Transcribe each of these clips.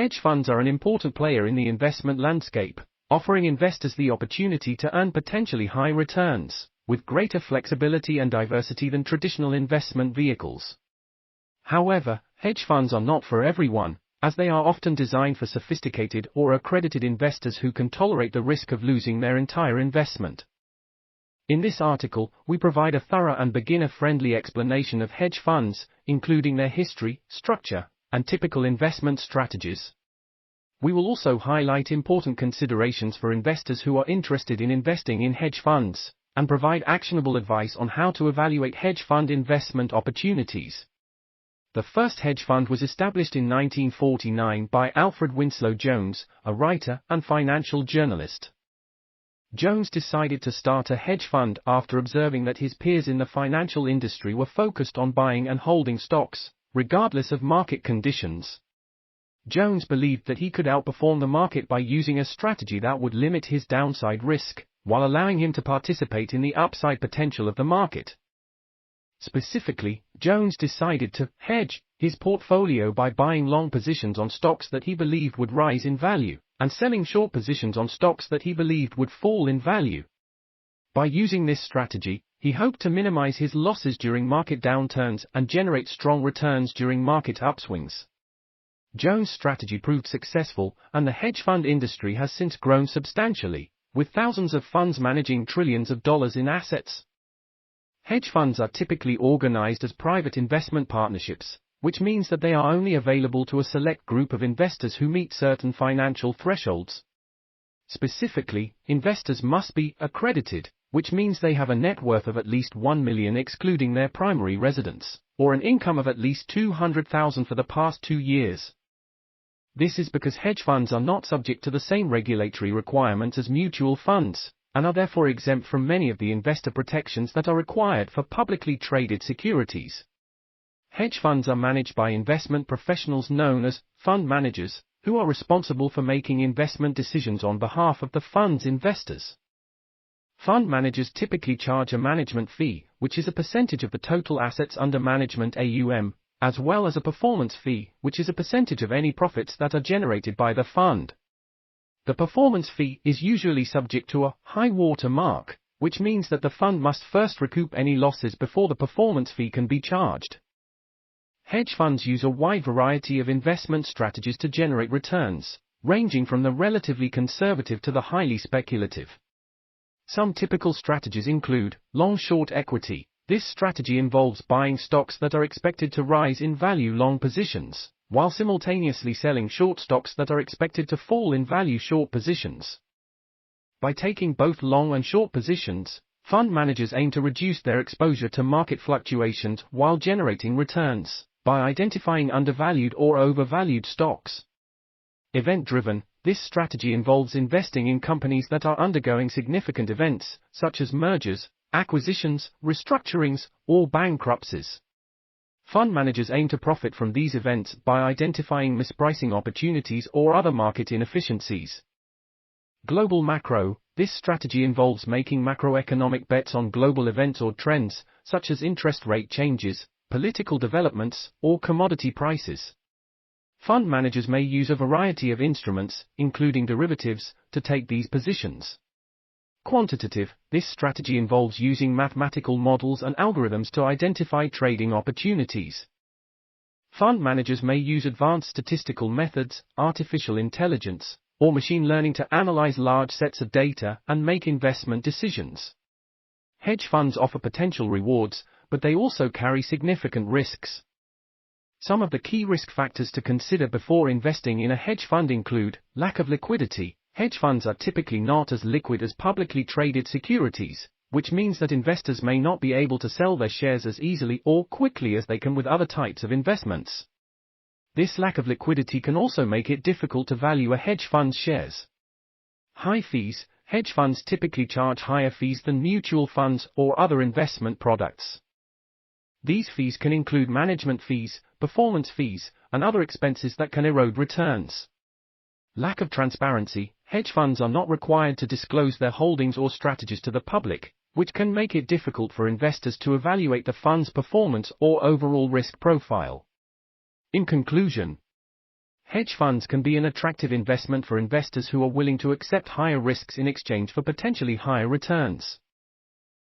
Hedge funds are an important player in the investment landscape, offering investors the opportunity to earn potentially high returns, with greater flexibility and diversity than traditional investment vehicles. However, hedge funds are not for everyone, as they are often designed for sophisticated or accredited investors who can tolerate the risk of losing their entire investment. In this article, we provide a thorough and beginner-friendly explanation of hedge funds, including their history, structure, and typical investment strategies. We will also highlight important considerations for investors who are interested in investing in hedge funds, and provide actionable advice on how to evaluate hedge fund investment opportunities. The first hedge fund was established in 1949 by Alfred Winslow Jones, a writer and financial journalist. Jones decided to start a hedge fund after observing that his peers in the financial industry were focused on buying and holding stocks, regardless of market conditions. Jones believed that he could outperform the market by using a strategy that would limit his downside risk, while allowing him to participate in the upside potential of the market. Specifically, Jones decided to hedge his portfolio by buying long positions on stocks that he believed would rise in value, and selling short positions on stocks that he believed would fall in value. By using this strategy, he hoped to minimize his losses during market downturns and generate strong returns during market upswings. Jones' strategy proved successful, and the hedge fund industry has since grown substantially, with thousands of funds managing trillions of dollars in assets. Hedge funds are typically organized as private investment partnerships, which means that they are only available to a select group of investors who meet certain financial thresholds. Specifically, investors must be accredited, which means they have a net worth of at least $1 million excluding their primary residence, or an income of at least $200,000 for the past 2 years. This is because hedge funds are not subject to the same regulatory requirements as mutual funds, and are therefore exempt from many of the investor protections that are required for publicly traded securities. Hedge funds are managed by investment professionals known as fund managers, who are responsible for making investment decisions on behalf of the fund's investors. Fund managers typically charge a management fee, which is a percentage of the total assets under management AUM, as well as a performance fee, which is a percentage of any profits that are generated by the fund. The performance fee is usually subject to a high water mark, which means that the fund must first recoup any losses before the performance fee can be charged. Hedge funds use a wide variety of investment strategies to generate returns, ranging from the relatively conservative to the highly speculative. Some typical strategies include long-short equity. This strategy involves buying stocks that are expected to rise in value long positions, while simultaneously selling short stocks that are expected to fall in value short positions. By taking both long and short positions, fund managers aim to reduce their exposure to market fluctuations while generating returns by identifying undervalued or overvalued stocks. Event-driven, this strategy involves investing in companies that are undergoing significant events, such as mergers, acquisitions, restructurings, or bankruptcies. Fund managers aim to profit from these events by identifying mispricing opportunities or other market inefficiencies. Global macro, this strategy involves making macroeconomic bets on global events or trends, such as interest rate changes, political developments, or commodity prices. Fund managers may use a variety of instruments, including derivatives, to take these positions. Quantitative, this strategy involves using mathematical models and algorithms to identify trading opportunities. Fund managers may use advanced statistical methods, artificial intelligence, or machine learning to analyze large sets of data and make investment decisions. Hedge funds offer potential rewards, but they also carry significant risks. Some of the key risk factors to consider before investing in a hedge fund include lack of liquidity. Hedge funds are typically not as liquid as publicly traded securities, which means that investors may not be able to sell their shares as easily or quickly as they can with other types of investments. This lack of liquidity can also make it difficult to value a hedge fund's shares. High fees. Hedge funds typically charge higher fees than mutual funds or other investment products. These fees can include management fees, performance fees, and other expenses that can erode returns. Lack of transparency. Hedge funds are not required to disclose their holdings or strategies to the public, which can make it difficult for investors to evaluate the fund's performance or overall risk profile. In conclusion, Hedge funds can be an attractive investment for investors who are willing to accept higher risks in exchange for potentially higher returns.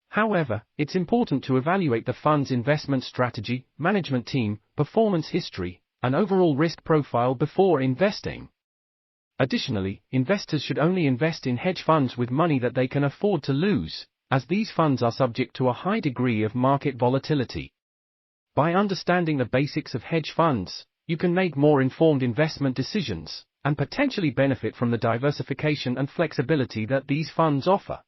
However, it's important to evaluate the fund's investment strategy, management team, performance history, and overall risk profile before investing. Additionally, investors should only invest in hedge funds with money that they can afford to lose, as these funds are subject to a high degree of market volatility. By understanding the basics of hedge funds, you can make more informed investment decisions, and potentially benefit from the diversification and flexibility that these funds offer.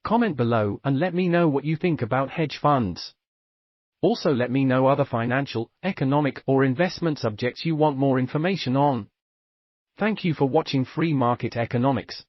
Comment below and let me know what you think about hedge funds. Also let me know other financial, economic, or investment subjects you want more information on. Thank you for watching Free Market Economics.